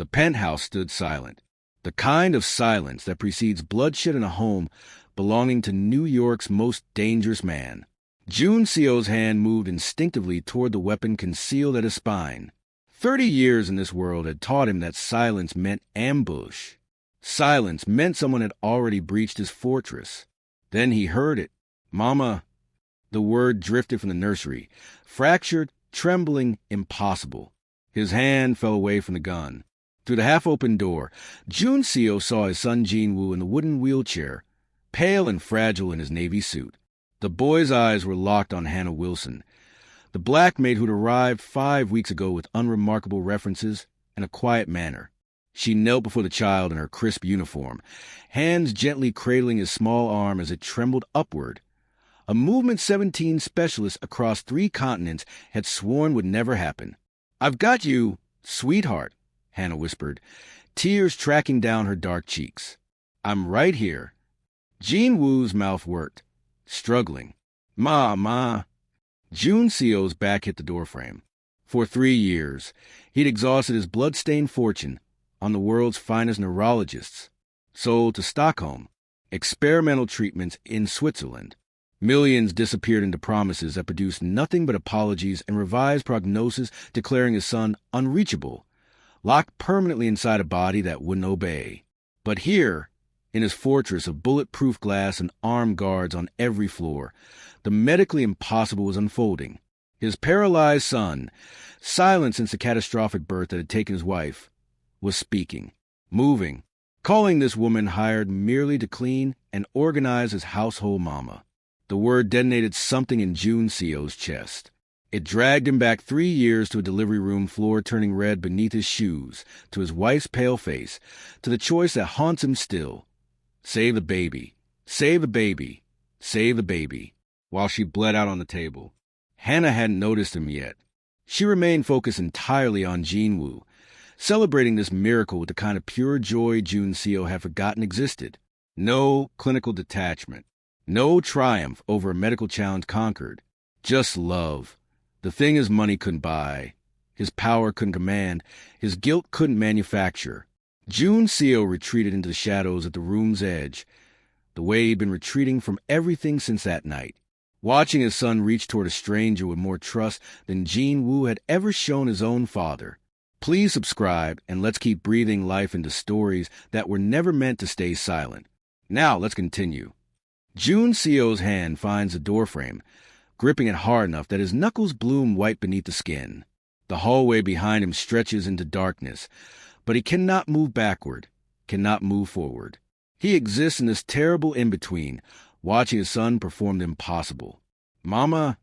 The penthouse stood silent, the kind of silence that precedes bloodshed in a home belonging to New York's most dangerous man. Jun Seo's hand moved instinctively toward the weapon concealed at his spine. 30 years in this world had taught him that silence meant ambush. Silence meant someone had already breached his fortress. Then he heard it. "Mama." The word drifted from the nursery, fractured, trembling, impossible. His hand fell away from the gun. Through the half-open door, Jun Seo saw his son Jin-woo in the wooden wheelchair, pale and fragile in his navy suit. The boy's eyes were locked on Hannah Wilson, the black maid who'd arrived 5 weeks ago with unremarkable references and a quiet manner. She knelt before the child in her crisp uniform, hands gently cradling his small arm as it trembled upward. A Movement 17 specialist across 3 continents had sworn would never happen. "I've got you, sweetheart," Hannah whispered, tears tracking down her dark cheeks. "I'm right here." Jin-woo's mouth worked, struggling. Ma. Jun Seo's back hit the doorframe. For 3 years, he'd exhausted his blood-stained fortune on the world's finest neurologists, sold to Stockholm, experimental treatments in Switzerland. Millions disappeared into promises that produced nothing but apologies and revised prognosis declaring his son unreachable, locked permanently inside a body that wouldn't obey. But here, in his fortress of bulletproof glass and armed guards on every floor, the medically impossible was unfolding. His paralyzed son, silent since the catastrophic birth that had taken his wife, was speaking, moving, calling this woman hired merely to clean and organize his household mama. The word detonated something in Jun Seo's chest. It dragged him back 3 years to a delivery room floor turning red beneath his shoes, to his wife's pale face, to the choice that haunts him still. Save the baby. Save the baby. Save the baby. While she bled out on the table. Hannah hadn't noticed him yet. She remained focused entirely on Jin-woo, celebrating this miracle with the kind of pure joy Jun Seo had forgotten existed. No clinical detachment. No triumph over a medical challenge conquered. Just love. The thing his money couldn't buy, his power couldn't command, his guilt couldn't manufacture. Jun Seo retreated into the shadows at the room's edge, the way he'd been retreating from everything since that night, watching his son reach toward a stranger with more trust than Jin-woo had ever shown his own father. Please subscribe, and let's keep breathing life into stories that were never meant to stay silent. Now let's continue. Jun Seo's hand finds the doorframe, gripping it hard enough that his knuckles bloom white beneath the skin. The hallway behind him stretches into darkness, but he cannot move backward, cannot move forward. He exists in this terrible in-between, watching his son perform the impossible. "Mama."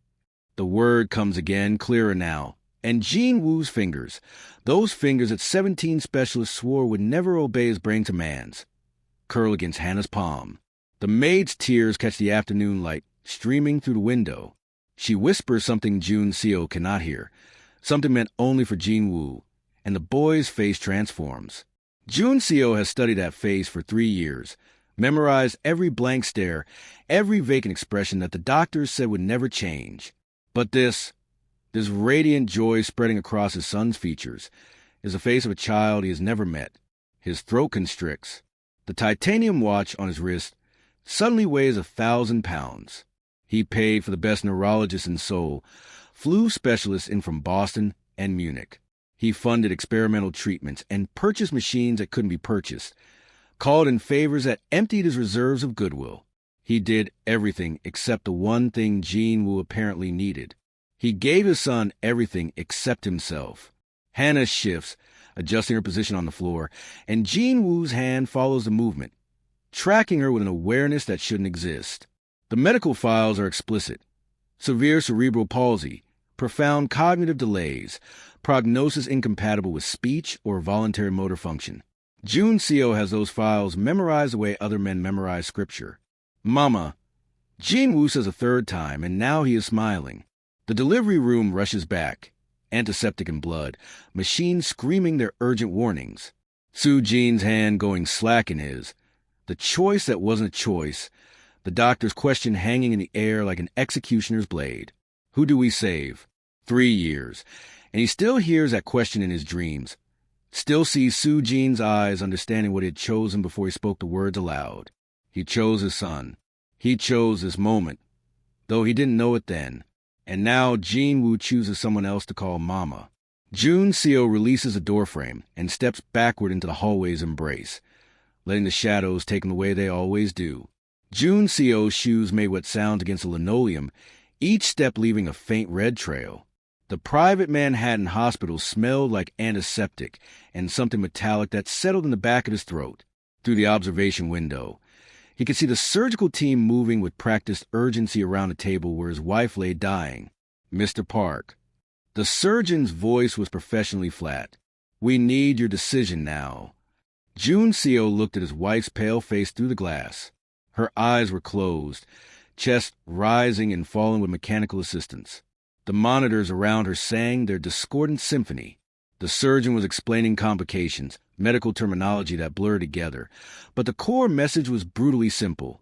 The word comes again, clearer now, and Jin-woo's fingers, those fingers that 17 specialists swore would never obey his brain commands, curl against Hannah's palm. The maid's tears catch the afternoon light streaming through the window. She whispers something Jun Seo cannot hear, something meant only for Jin-woo, and the boy's face transforms. Jun Seo has studied that face for 3 years, memorized every blank stare, every vacant expression that the doctors said would never change. But this radiant joy spreading across his son's features, is the face of a child he has never met. His throat constricts. The titanium watch on his wrist suddenly weighs 1,000 pounds. He paid for the best neurologists in Seoul, flew specialists in from Boston and Munich. He funded experimental treatments and purchased machines that couldn't be purchased, called in favors that emptied his reserves of goodwill. He did everything except the one thing Jin-woo apparently needed. He gave his son everything except himself. Hannah shifts, adjusting her position on the floor, and Jin-woo's hand follows the movement, tracking her with an awareness that shouldn't exist. The medical files are explicit. Severe cerebral palsy, profound cognitive delays, prognosis incompatible with speech or voluntary motor function. Jun Seo has those files memorized the way other men memorize scripture. "Mama." Jin-woo says a 3rd time, and now he is smiling. The delivery room rushes back, antiseptic and blood, machines screaming their urgent warnings. Soo-jin's hand going slack in his. The choice that wasn't a choice, the doctor's question hanging in the air like an executioner's blade. Who do we save? 3 years. And he still hears that question in his dreams. Still sees Soo Jin's eyes, understanding what he had chosen before he spoke the words aloud. He chose his son. He chose this moment, though he didn't know it then. And now Jin Woo chooses someone else to call Mama. Jun Seo releases a doorframe and steps backward into the hallway's embrace, letting the shadows take him the way they always do. Jun Seo's shoes made what sounds against the linoleum, each step leaving a faint red trail. The private Manhattan hospital smelled like antiseptic and something metallic that settled in the back of his throat. Through the observation window, he could see the surgical team moving with practiced urgency around a table where his wife lay dying. Mr. Park. The surgeon's voice was professionally flat. We need your decision now. Jun Seo looked at his wife's pale face through the glass. Her eyes were closed, chest rising and falling with mechanical assistance. The monitors around her sang their discordant symphony. The surgeon was explaining complications, medical terminology that blurred together, but the core message was brutally simple.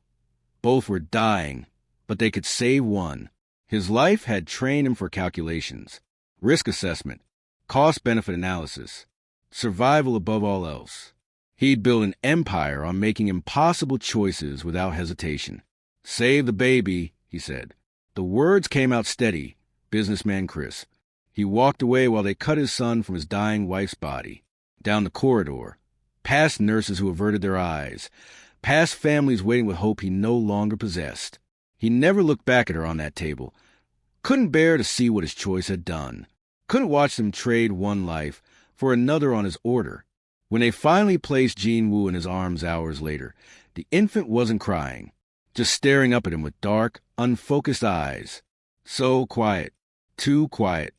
Both were dying, but they could save one. His life had trained him for calculations, risk assessment, cost-benefit analysis, survival above all else. He'd built an empire on making impossible choices without hesitation. Save the baby, he said. The words came out steady, businessman Chris. He walked away while they cut his son from his dying wife's body. Down the corridor, past nurses who averted their eyes, past families waiting with hope he no longer possessed. He never looked back at her on that table. Couldn't bear to see what his choice had done. Couldn't watch them trade one life for another on his order. When they finally placed Jin Woo in his arms hours later, the infant wasn't crying, just staring up at him with dark, unfocused eyes. So quiet, too quiet.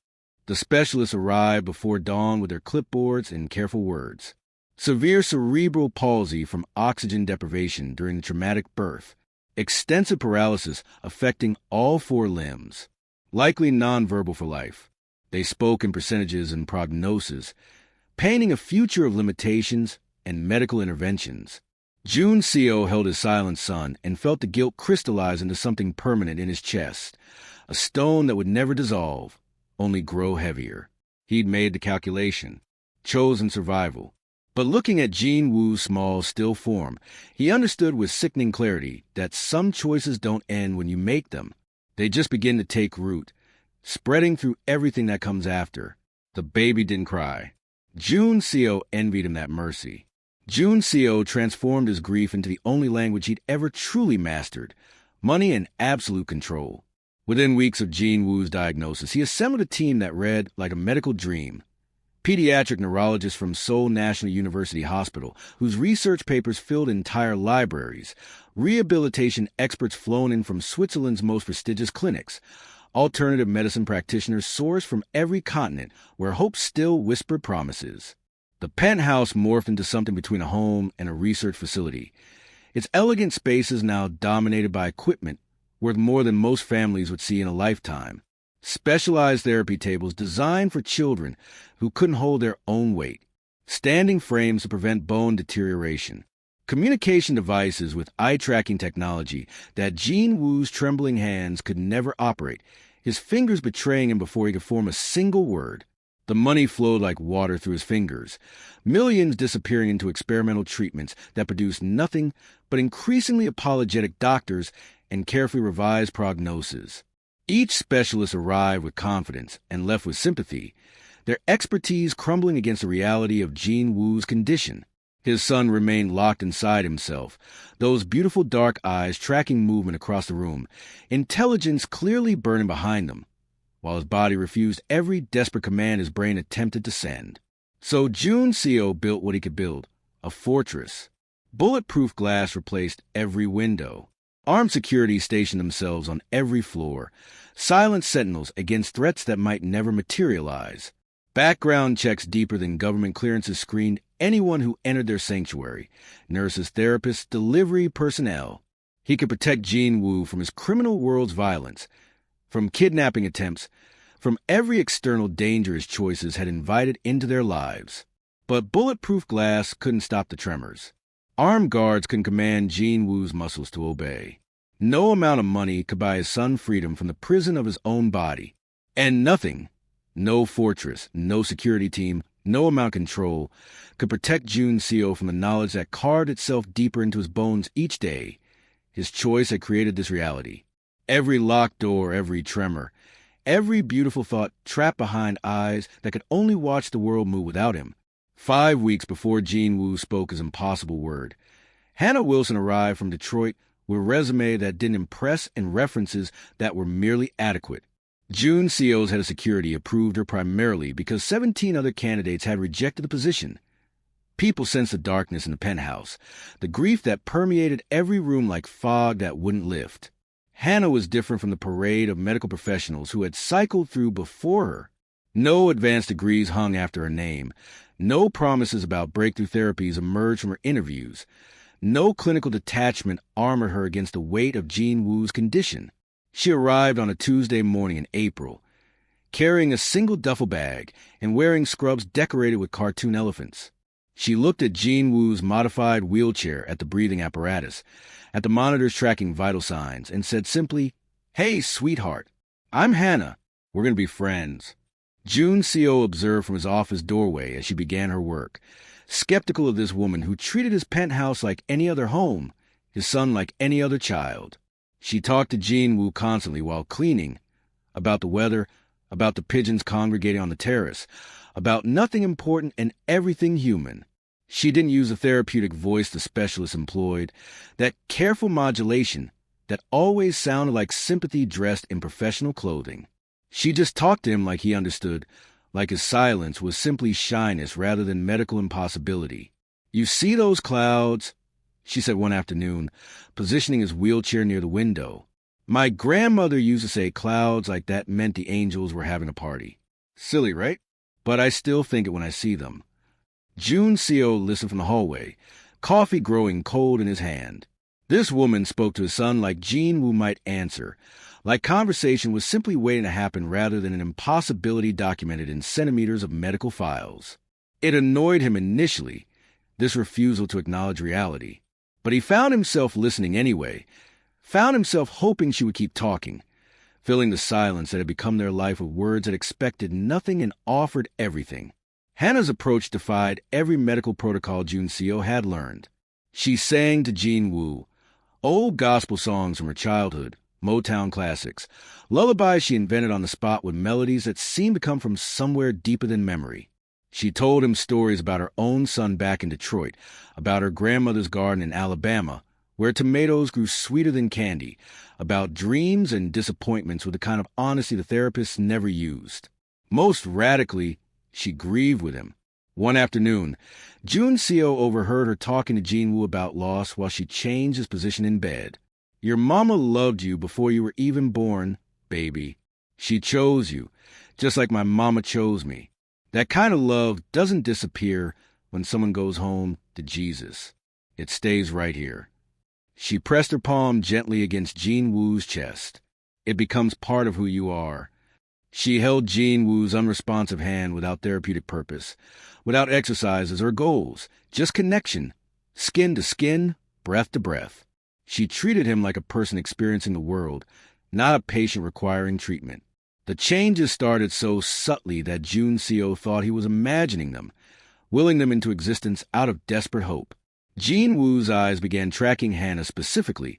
The specialists arrived before dawn with their clipboards and careful words. Severe cerebral palsy from oxygen deprivation during the traumatic birth. Extensive paralysis affecting all 4 limbs. Likely nonverbal for life. They spoke in percentages and prognosis, painting a future of limitations and medical interventions. Jun Seo held his silent son and felt the guilt crystallize into something permanent in his chest, a stone that would never dissolve, only grow heavier. He'd made the calculation, chosen survival. But looking at Jin Woo's small, still form, he understood with sickening clarity that some choices don't end when you make them. They just begin to take root, spreading through everything that comes after. The baby didn't cry. Jun Seo envied him that mercy. Jun Seo transformed his grief into the only language he'd ever truly mastered, money and absolute control. Within weeks of Jin Woo's diagnosis, he assembled a team that read like a medical dream. Pediatric neurologists from Seoul National University Hospital, whose research papers filled entire libraries, rehabilitation experts flown in from Switzerland's most prestigious clinics, alternative medicine practitioners sourced from every continent where hope still whispered promises. The penthouse morphed into something between a home and a research facility. Its elegant spaces now dominated by equipment worth more than most families would see in a lifetime. Specialized therapy tables designed for children who couldn't hold their own weight. Standing frames to prevent bone deterioration. Communication devices with eye-tracking technology that Jin Woo's trembling hands could never operate, his fingers betraying him before he could form a single word. The money flowed like water through his fingers, millions disappearing into experimental treatments that produced nothing but increasingly apologetic doctors and carefully revised prognoses. Each specialist arrived with confidence and left with sympathy, their expertise crumbling against the reality of Jin Woo's condition. His son remained locked inside himself, those beautiful dark eyes tracking movement across the room, intelligence clearly burning behind them, while his body refused every desperate command his brain attempted to send. So Jun Seo built what he could build, a fortress. Bulletproof glass replaced every window. Armed security stationed themselves on every floor, silent sentinels against threats that might never materialize. Background checks deeper than government clearances screened anyone who entered their sanctuary, nurses, therapists, delivery personnel. He could protect Jin Woo from his criminal world's violence, from kidnapping attempts, from every external danger his choices had invited into their lives. But bulletproof glass couldn't stop the tremors. Armed guards couldn't command Jin Woo's muscles to obey. No amount of money could buy his son freedom from the prison of his own body. And nothing, no fortress, no security team, no amount of control, could protect Jun Seo from the knowledge that carved itself deeper into his bones each day. His choice had created this reality. Every locked door, every tremor, every beautiful thought trapped behind eyes that could only watch the world move without him. 5 weeks before Jean Woo spoke his impossible word, Hannah Wilson arrived from Detroit with a resume that didn't impress and references that were merely adequate. Jun Seo's head of security approved her primarily because 17 other candidates had rejected the position. People sensed the darkness in the penthouse, the grief that permeated every room like fog that wouldn't lift. Hannah was different from the parade of medical professionals who had cycled through before her. No advanced degrees hung after her name. No promises about breakthrough therapies emerged from her interviews. No clinical detachment armored her against the weight of Jean Woo's condition. She arrived on a Tuesday morning in April, carrying a single duffel bag and wearing scrubs decorated with cartoon elephants. She looked at Jean Woo's modified wheelchair, at the breathing apparatus, at the monitors tracking vital signs, and said simply, "Hey, sweetheart, I'm Hannah. We're going to be friends." Jun Seo observed from his office doorway as she began her work, skeptical of this woman who treated his penthouse like any other home, his son like any other child. She talked to Jean Woo constantly while cleaning, about the weather, about the pigeons congregating on the terrace, about nothing important and everything human. She didn't use the therapeutic voice the specialist employed, that careful modulation that always sounded like sympathy dressed in professional clothing. She just talked to him like he understood, like his silence was simply shyness rather than medical impossibility. "You see those clouds?" she said one afternoon, positioning his wheelchair near the window. "My grandmother used to say clouds like that meant the angels were having a party. Silly, right? But I still think it when I see them." Jun Seo listened from the hallway, coffee growing cold in his hand. This woman spoke to his son like Jean Woo might answer, like conversation was simply waiting to happen rather than an impossibility documented in centimeters of medical files. It annoyed him initially, this refusal to acknowledge reality. But he found himself listening anyway, found himself hoping she would keep talking, filling the silence that had become their life with words that expected nothing and offered everything. Hannah's approach defied every medical protocol Jun Seo had learned. She sang to Jean Woo, old gospel songs from her childhood, Motown classics, lullabies she invented on the spot with melodies that seemed to come from somewhere deeper than memory. She told him stories about her own son back in Detroit, about her grandmother's garden in Alabama, where tomatoes grew sweeter than candy, about dreams and disappointments with the kind of honesty the therapists never used. Most radically, she grieved with him. One afternoon, Jun Seo overheard her talking to Jean Woo about loss while she changed his position in bed. "Your mama loved you before you were even born, baby. She chose you, just like my mama chose me. That kind of love doesn't disappear when someone goes home to Jesus. It stays right here." She pressed her palm gently against Jean Woo's chest. "It becomes part of who you are." She held Jean Woo's unresponsive hand without therapeutic purpose, without exercises or goals, just connection, skin to skin, breath to breath. She treated him like a person experiencing the world, not a patient requiring treatment. The changes started so subtly that Jun Seo thought he was imagining them, willing them into existence out of desperate hope. Jean Woo's eyes began tracking Hannah specifically,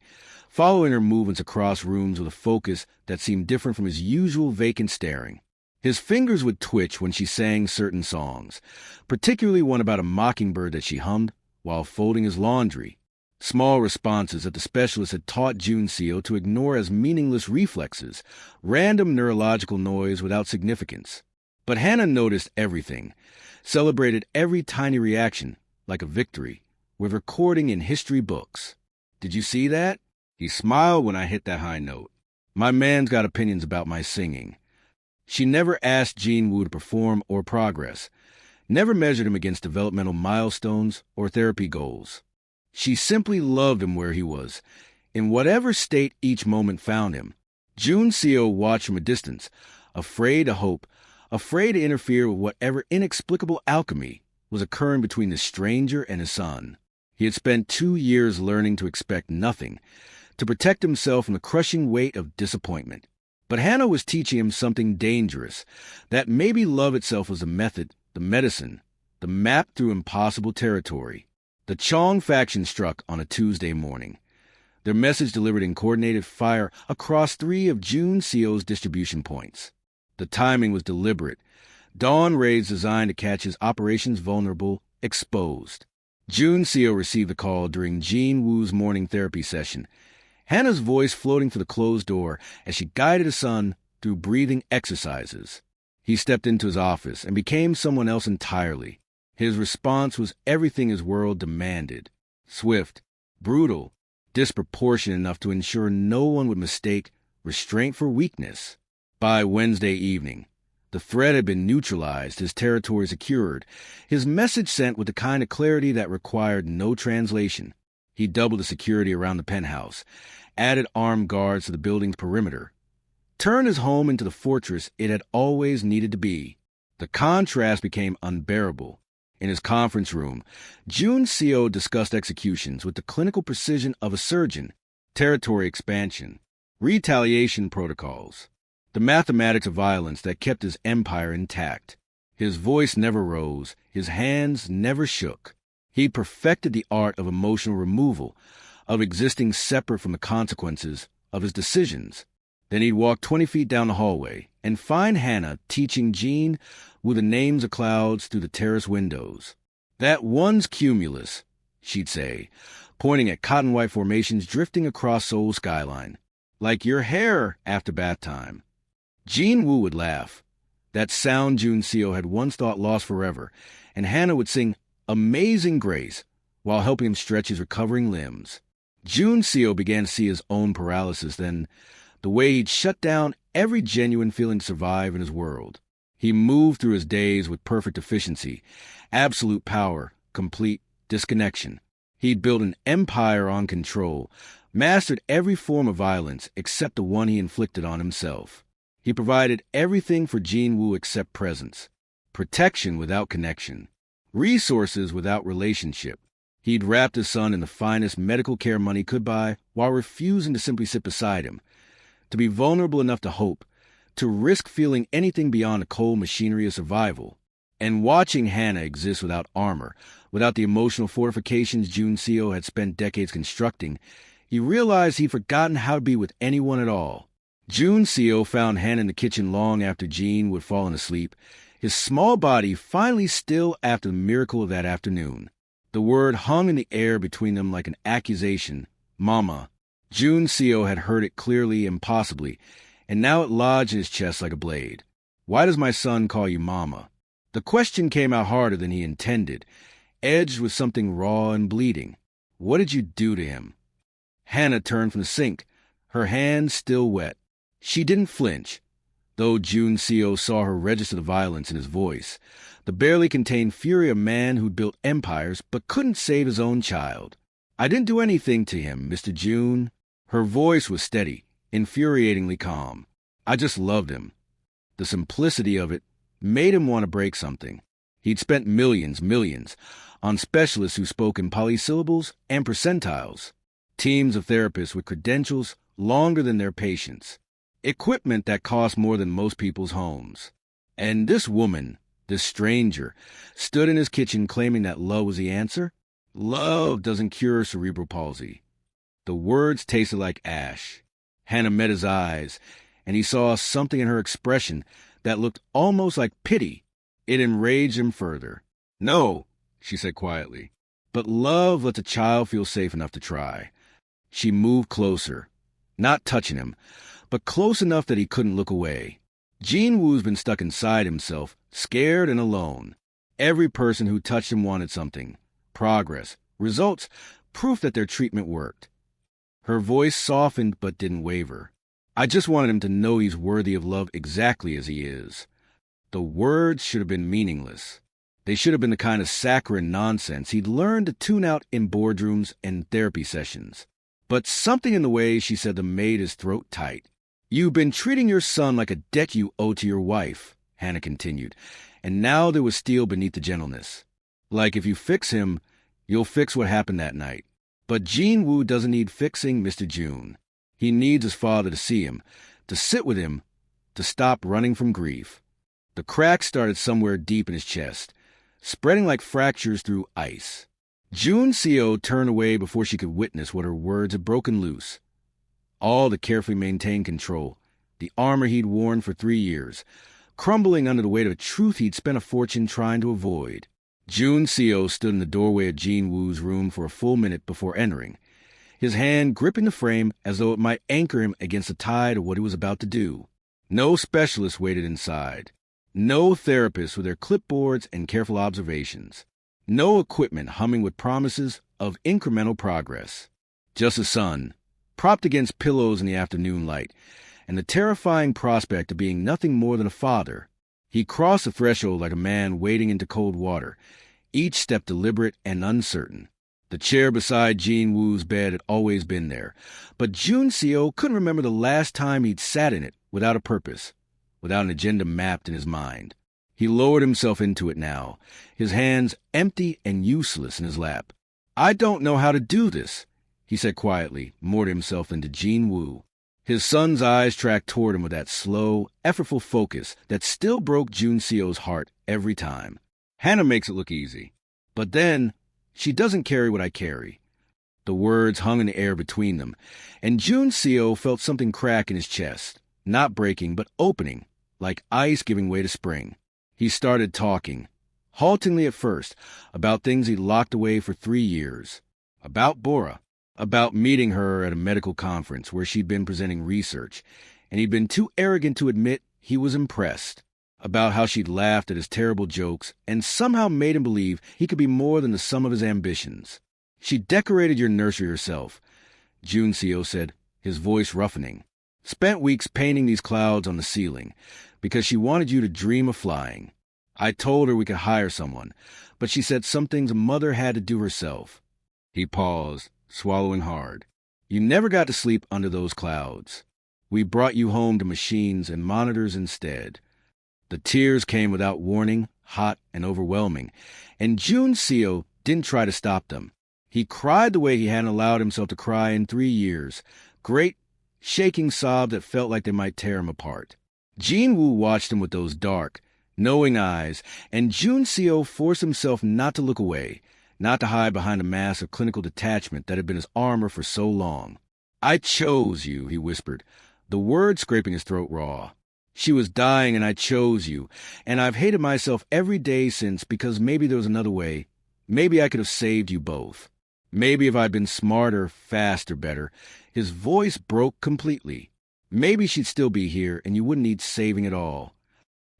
following her movements across rooms with a focus that seemed different from his usual vacant staring. His fingers would twitch when she sang certain songs, particularly one about a mockingbird that she hummed while folding his laundry. Small responses that the specialist had taught Jun Seo to ignore as meaningless reflexes, random neurological noise without significance. But Hannah noticed everything, celebrated every tiny reaction like a victory, with recording in history books. "Did you see that?" He smiled when I hit that high note. "My man's got opinions about my singing." She never asked Jean Woo to perform or progress, never measured him against developmental milestones or therapy goals. She simply loved him where he was, in whatever state each moment found him. Jun Seo watched from a distance, afraid to hope, afraid to interfere with whatever inexplicable alchemy was occurring between the stranger and his son. He had spent 2 years learning to expect nothing, to protect himself from the crushing weight of disappointment. But Hannah was teaching him something dangerous, that maybe love itself was a method the medicine, the map through impossible territory. The Chong faction struck on a Tuesday morning, their message delivered in coordinated fire across 3 of Jun Seo's distribution points. The timing was deliberate. Dawn raids designed to catch his operations vulnerable, exposed. Jun Seo received the call during Jean Woo's morning therapy session, Hannah's voice floating through the closed door as she guided his son through breathing exercises. He stepped into his office and became someone else entirely. His response was everything his world demanded. Swift, brutal, disproportionate enough to ensure no one would mistake restraint for weakness. By Wednesday evening, the threat had been neutralized, his territory secured, his message sent with the kind of clarity that required no translation. He doubled the security around the penthouse, added armed guards to the building's perimeter, turned his home into the fortress it had always needed to be. The contrast became unbearable. In his conference room, Jun Seo discussed executions with the clinical precision of a surgeon, territory expansion, retaliation protocols, the mathematics of violence that kept his empire intact. His voice never rose, his hands never shook. He perfected the art of emotional removal, of existing separate from the consequences of his decisions. Then he'd walk 20 feet down the hallway and find Hannah teaching Jean with the names of clouds through the terrace windows. "That one's cumulus," she'd say, pointing at cotton-white formations drifting across Seoul's skyline. "Like your hair after bath time." Jean Woo would laugh. That sound Jun Seo had once thought lost forever, and Hannah would sing Amazing Grace while helping him stretch his recovering limbs. Jun Seo began to see his own paralysis then, the way he'd shut down every genuine feeling to survive in his world. He moved through his days with perfect efficiency, absolute power, complete disconnection. He'd built an empire on control, mastered every form of violence except the one he inflicted on himself. He provided everything for Jean Woo except presence, protection without connection, resources without relationship. He'd wrapped his son in the finest medical care money could buy while refusing to simply sit beside him, to be vulnerable enough to hope, to risk feeling anything beyond the cold machinery of survival. And watching Hannah exist without armor, without the emotional fortifications Jun Seo had spent decades constructing, he realized he'd forgotten how to be with anyone at all. Jun Seo found Hannah in the kitchen long after Jean would fallen asleep, his small body finally still after the miracle of that afternoon. The word hung in the air between them like an accusation, Mama. Jun Seo had heard it clearly and possibly, and now it lodged in his chest like a blade. "Why does my son call you Mama?" The question came out harder than he intended, edged with something raw and bleeding. "What did you do to him?" Hannah turned from the sink, her hands still wet. She didn't flinch, though Jun Seo saw her register the violence in his voice, the barely contained fury of a man who'd built empires but couldn't save his own child. "I didn't do anything to him, Mr. Jun." Her voice was steady, infuriatingly calm. "I just loved him." The simplicity of it made him want to break something. He'd spent millions, on specialists who spoke in polysyllables and percentiles, teams of therapists with credentials longer than their patients, equipment that cost more than most people's homes. And this woman, this stranger, stood in his kitchen claiming that love was the answer. Love doesn't cure cerebral palsy. The words tasted like ash. Hannah met his eyes, and he saw something in her expression that looked almost like pity. It enraged him further. "No," she said quietly, "but love lets a child feel safe enough to try." She moved closer, not touching him, but close enough that he couldn't look away. Jean Woo's been stuck inside himself, scared and alone. Every person who touched him wanted something. Progress, results, proof that their treatment worked. Her voice softened but didn't waver. "I just wanted him to know he's worthy of love exactly as he is." The words should have been meaningless. They should have been the kind of saccharine nonsense he'd learned to tune out in boardrooms and therapy sessions. But something in the way she said them made his throat tight. "You've been treating your son like a debt you owe to your wife," Hannah continued, and now there was steel beneath the gentleness. "Like if you fix him, you'll fix what happened that night. But Jean Woo doesn't need fixing, Mr. Jun. He needs his father to see him, to sit with him, to stop running from grief." The cracks started somewhere deep in his chest, spreading like fractures through ice. June Co. turned away before she could witness what her words had broken loose. All the carefully maintained control, the armor he'd worn for 3 years, crumbling under the weight of a truth he'd spent a fortune trying to avoid. June Co. stood in the doorway of Jean Woo's room for a full minute before entering, his hand gripping the frame as though it might anchor him against the tide of what he was about to do. No specialist waited inside. No therapists with their clipboards and careful observations. No equipment humming with promises of incremental progress. Just a son, propped against pillows in the afternoon light, and the terrifying prospect of being nothing more than a father. He crossed the threshold like a man wading into cold water, each step deliberate and uncertain. The chair beside Jean Woo's bed had always been there, but June Co. couldn't remember the last time he'd sat in it without a purpose, without an agenda mapped in his mind. He lowered himself into it now, his hands empty and useless in his lap. "I don't know how to do this," he said quietly, more to himself than to Jean Woo. His son's eyes tracked toward him with that slow, effortful focus that still broke June Co.'s heart every time. "Hannah makes it look easy. But then, she doesn't carry what I carry." The words hung in the air between them, and June Co. felt something crack in his chest, not breaking, but opening, like ice giving way to spring. He started talking, haltingly at first, about things he'd locked away for 3 years. About Bora, about meeting her at a medical conference where she'd been presenting research, and he'd been too arrogant to admit he was impressed. About how she'd laughed at his terrible jokes and somehow made him believe he could be more than the sum of his ambitions. "She decorated your nursery herself," June Co. said, his voice roughening. "Spent weeks painting these clouds on the ceiling, because she wanted you to dream of flying. I told her we could hire someone, but she said some things a mother had to do herself." He paused, swallowing hard. "You never got to sleep under those clouds. We brought you home to machines and monitors instead." The tears came without warning, hot and overwhelming, and June Co. didn't try to stop them. He cried the way he hadn't allowed himself to cry in 3 years, great, shaking sobs that felt like they might tear him apart. Jean Woo watched him with those dark, knowing eyes, and June Co. forced himself not to look away, not to hide behind a mask of clinical detachment that had been his armor for so long. "I chose you," he whispered, the word scraping his throat raw. "She was dying and I chose you, and I've hated myself every day since because maybe there was another way. Maybe I could have saved you both. Maybe if I'd been smarter, faster, better." His voice broke completely. "Maybe she'd still be here and you wouldn't need saving at all."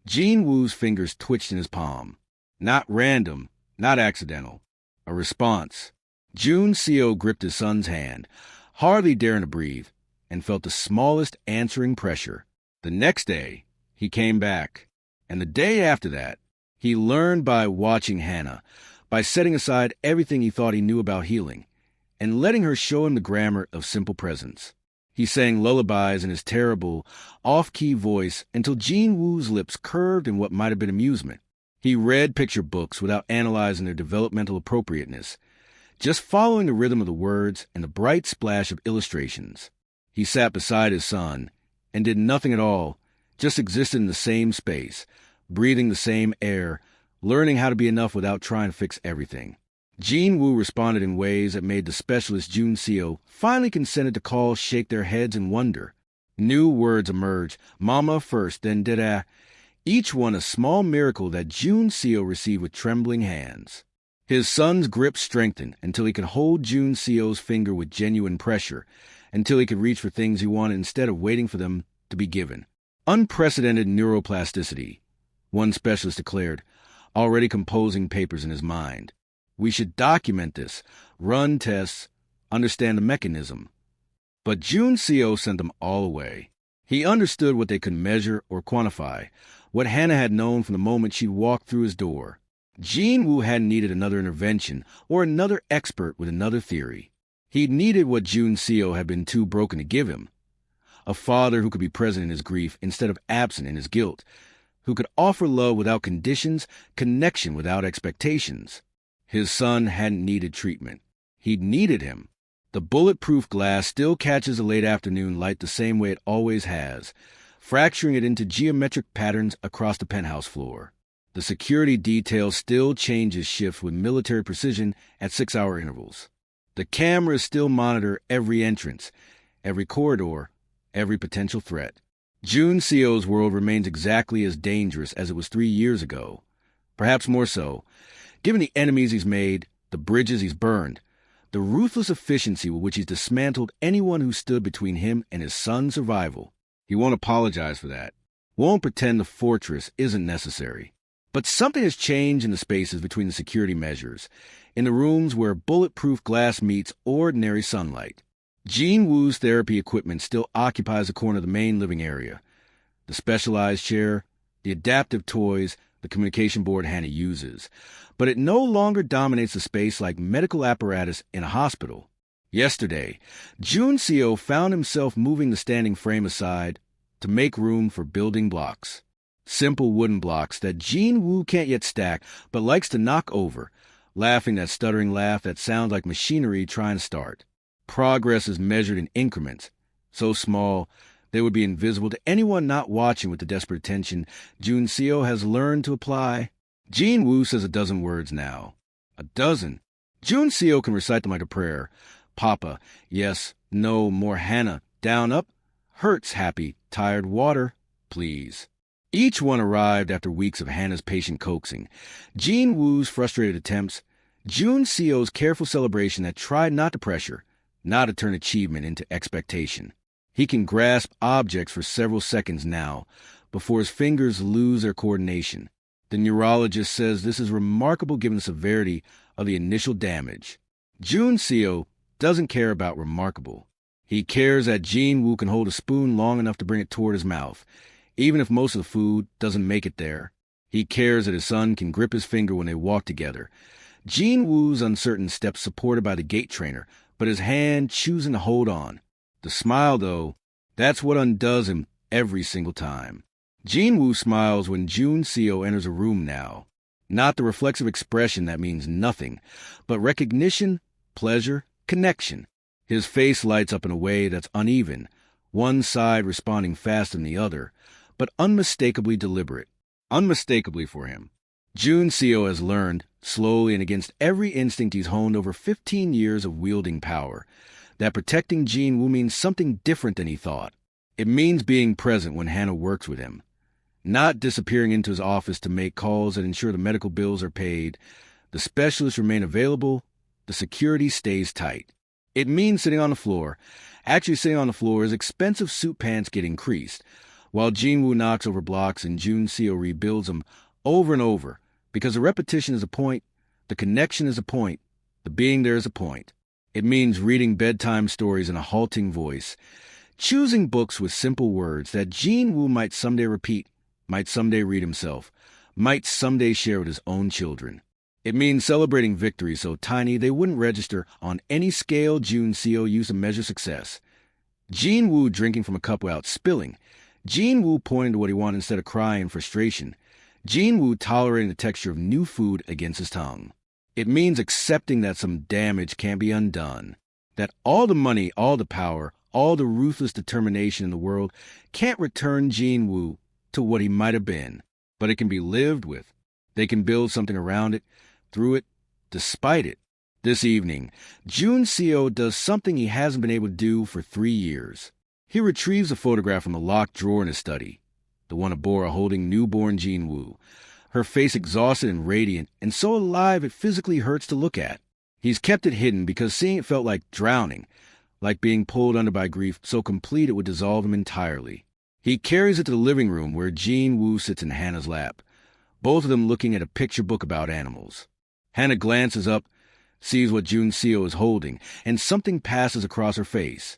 Jean Woo's fingers twitched in his palm. Not random, not accidental. A response. June Co. gripped his son's hand, hardly daring to breathe, and felt the smallest answering pressure. The next day, he came back. And the day after that, he learned by watching Hannah, by setting aside everything he thought he knew about healing, and letting her show him the grammar of simple presence. He sang lullabies in his terrible, off-key voice until Jean Woo's lips curved in what might have been amusement. He read picture books without analyzing their developmental appropriateness, just following the rhythm of the words and the bright splash of illustrations. He sat beside his son and did nothing at all, just existed in the same space, breathing the same air, learning how to be enough without trying to fix everything. Jean Woo responded in ways that made the specialist June Co. finally consented to call shake their heads in wonder. New words emerged, mama first, then dada, each one a small miracle that June Co. received with trembling hands. His son's grip strengthened until he could hold June Co.'s finger with genuine pressure, until he could reach for things he wanted instead of waiting for them to be given. Unprecedented neuroplasticity, one specialist declared, already composing papers in his mind. "We should document this, run tests, understand the mechanism." But June Co. sent them all away. He understood what they could measure or quantify, what Hannah had known from the moment she walked through his door. Jean Woo hadn't needed another intervention or another expert with another theory. He needed what June Co. had been too broken to give him. A father who could be present in his grief instead of absent in his guilt, who could offer love without conditions, connection without expectations. His son hadn't needed treatment. He'd needed him. The bulletproof glass still catches the late afternoon light the same way it always has, fracturing it into geometric patterns across the penthouse floor. The security detail still changes shifts with military precision at 6-hour intervals. The cameras still monitor every entrance, every corridor, every potential threat. Jun Seo's world remains exactly as dangerous as it was 3 years ago. Perhaps more so, given the enemies he's made, the bridges he's burned, the ruthless efficiency with which he's dismantled anyone who stood between him and his son's survival. He won't apologize for that. Won't pretend the fortress isn't necessary. But something has changed in the spaces between the security measures, in the rooms where bulletproof glass meets ordinary sunlight. Jean Woo's therapy equipment still occupies a corner of the main living area. The specialized chair, the adaptive toys, the communication board Hannah uses. But it no longer dominates the space like medical apparatus in a hospital. Yesterday, Jun Seo found himself moving the standing frame aside to make room for building blocks. Simple wooden blocks that Jean Woo can't yet stack but likes to knock over, laughing that stuttering laugh that sounds like machinery trying to start. Progress is measured in increments, so small they would be invisible to anyone not watching with the desperate attention Jun Seo has learned to apply. Jean Woo says a dozen words now. A dozen. Jun Seo can recite them like a prayer. Papa, yes, no, more Hannah, down, up, hurts, happy, tired, water, please. Each one arrived after weeks of Hannah's patient coaxing, Jean Woo's frustrated attempts, Jun Seo's careful celebration that tried not to pressure, not to turn achievement into expectation. He can grasp objects for several seconds now, before his fingers lose their coordination. The neurologist says this is remarkable given the severity of the initial damage. Jun Seo doesn't care about remarkable. He cares that Jean Woo can hold a spoon long enough to bring it toward his mouth, even if most of the food doesn't make it there. He cares that his son can grip his finger when they walk together. Jean Woo's uncertain steps supported by the gate trainer, but his hand choosing to hold on. The smile, though, that's what undoes him every single time. Jean Woo smiles when Jun Seo enters a room now. Not the reflexive expression that means nothing, but recognition, pleasure, connection. His face lights up in a way that's uneven, one side responding faster than the other, but unmistakably deliberate. Unmistakably for him. Jun Seo has learned, slowly and against every instinct he's honed over 15 years of wielding power, that protecting Jean Woo means something different than he thought. It means being present when Hannah works with him. Not disappearing into his office to make calls that ensure the medical bills are paid. The specialists remain available. The security stays tight. It means sitting on the floor. Actually sitting on the floor as expensive suit pants get increased, while Jean Woo knocks over blocks and Jun Seo rebuilds them over and over, because the repetition is a point, the connection is a point, the being there is a point. It means reading bedtime stories in a halting voice, choosing books with simple words that Jean Woo might someday repeat, might someday read himself, might someday share with his own children. It means celebrating victories so tiny they wouldn't register on any scale Jun Seo used to measure success. Jean Woo drinking from a cup without spilling, Jean Woo pointing to what he wanted instead of crying in frustration, Jean Woo tolerating the texture of new food against his tongue. It means accepting that some damage can't be undone, that all the money, all the power, all the ruthless determination in the world can't return Jean Woo to what he might have been, but it can be lived with. They can build something around it, through it, despite it. This evening, Jun Seo does something he hasn't been able to do for 3 years. He retrieves a photograph from the locked drawer in his study, the one of Bora holding newborn Jean Woo, her face exhausted and radiant, and so alive it physically hurts to look at. He's kept it hidden because seeing it felt like drowning, like being pulled under by grief so complete it would dissolve him entirely. He carries it to the living room where Jean Woo sits in Hannah's lap, both of them looking at a picture book about animals. Hannah glances up, sees what Jun Seo is holding, and something passes across her face.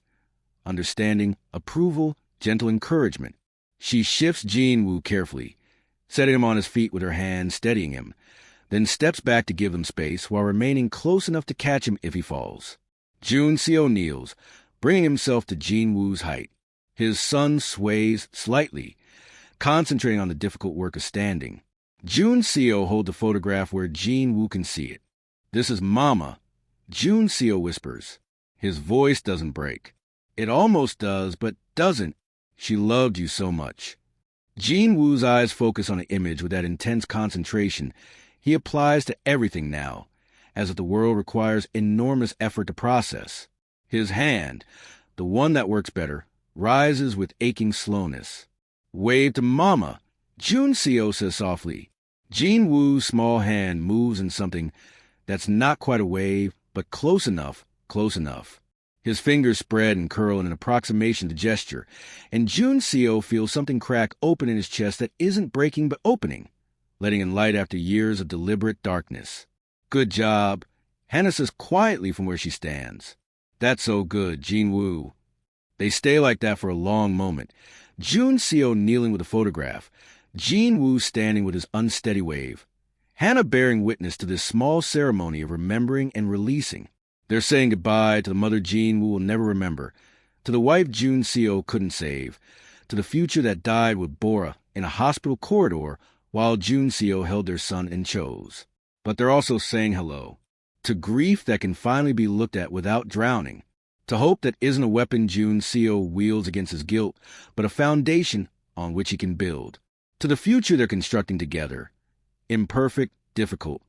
Understanding, approval, gentle encouragement. She shifts Jean Woo carefully, setting him on his feet with her hand, steadying him, then steps back to give him space while remaining close enough to catch him if he falls. Jun Seo kneels, bringing himself to Jean Woo's height. His son sways slightly, concentrating on the difficult work of standing. Jun Seo holds the photograph where Jean Woo can see it. "This is Mama," Jun Seo whispers. His voice doesn't break. It almost does, but doesn't. She loved you so much. Jin Woo's eyes focus on the image with that intense concentration he applies to everything now, as if the world requires enormous effort to process. His hand, the one that works better, rises with aching slowness. Wave to Mama, Jun Seo says softly. Jin Woo's small hand moves in something that's not quite a wave, but close enough, close enough. His fingers spread and curl in an approximation to gesture, and Jun Seo feels something crack open in his chest that isn't breaking but opening, letting in light after years of deliberate darkness. Good job, Hannah says quietly from where she stands. That's so good, Jin Woo. They stay like that for a long moment. Jun Seo kneeling with a photograph, Jin Woo standing with his unsteady wave. Hannah bearing witness to this small ceremony of remembering and releasing. They're saying goodbye to the mother Jin Woo will never remember, to the wife Jun Seo couldn't save, to the future that died with Bora in a hospital corridor while Jun Seo held their son and chose. But they're also saying hello, to grief that can finally be looked at without drowning, to hope that isn't a weapon Jun Seo wields against his guilt, but a foundation on which he can build, to the future they're constructing together, imperfect, difficult,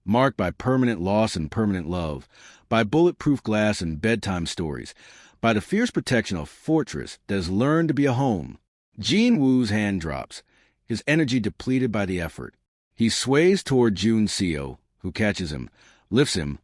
marked by permanent loss and permanent love, by bulletproof glass and bedtime stories, by the fierce protection of a fortress that has learned to be a home. Jin Woo's hand drops, his energy depleted by the effort. He sways toward Jun Seo, who catches him, lifts him,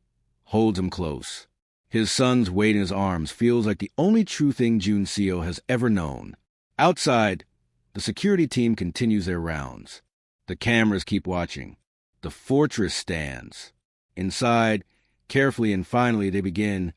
holds him close. His son's weight in his arms feels like the only true thing Jun Seo has ever known. Outside, the security team continues their rounds. The cameras keep watching. The fortress stands. Inside, carefully and finally they begin